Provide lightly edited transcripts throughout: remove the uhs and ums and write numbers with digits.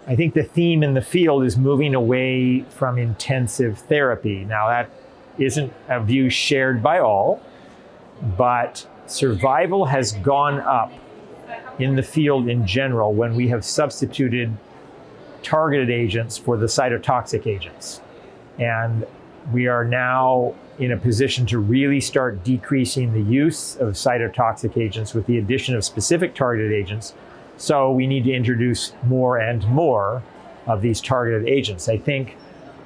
I think the theme in the field is moving away from intensive therapy. Now, that isn't a view shared by all, but survival has gone up in the field in general when we have substituted targeted agents for the cytotoxic agents. And we are now in a position to really start decreasing the use of cytotoxic agents with the addition of specific targeted agents. So we need to introduce more and more of these targeted agents. I think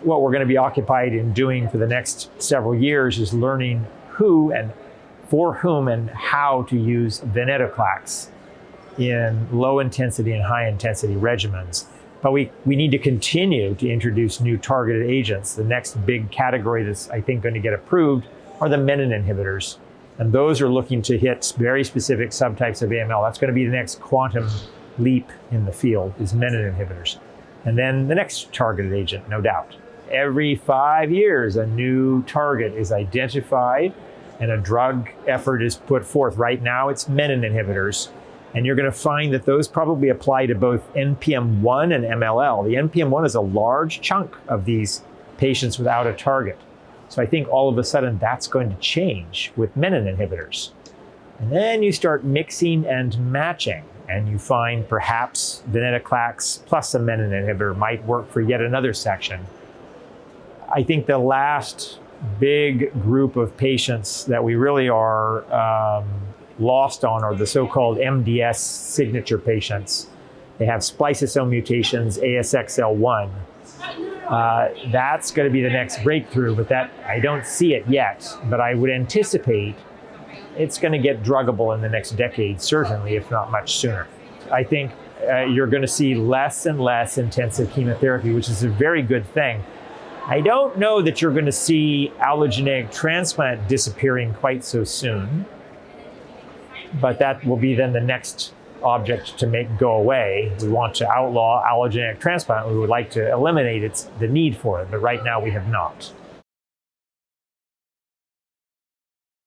what we're going to be occupied in doing for the next several years is learning who and for whom and how to use venetoclax in low intensity and high intensity regimens. But we need to continue to introduce new targeted agents. The next big category that's, I think, going to get approved are the menin inhibitors. And those are looking to hit very specific subtypes of AML. That's going to be the next quantum leap in the field, is menin inhibitors. And then the next targeted agent, no doubt. Every 5 years, a new target is identified and a drug effort is put forth. Right now, it's menin inhibitors. And you're going to find that those probably apply to both NPM1 and MLL. The NPM1 is a large chunk of these patients without a target. So I think all of a sudden that's going to change with menin inhibitors. And then you start mixing and matching, and you find perhaps venetoclax plus a menin inhibitor might work for yet another section. I think the last big group of patients that we really are lost on are the so-called MDS signature patients. They have spliceosome mutations, ASXL1. That's going to be the next breakthrough, but that I don't see it yet. But I would anticipate it's going to get druggable in the next decade, certainly, if not much sooner. I think you're going to see less and less intensive chemotherapy, which is a very good thing. I don't know that you're going to see allogeneic transplant disappearing quite so soon, but that will be then the next object to make go away. We want to outlaw allogeneic transplant. We would like to eliminate the need for it, but right now we have not.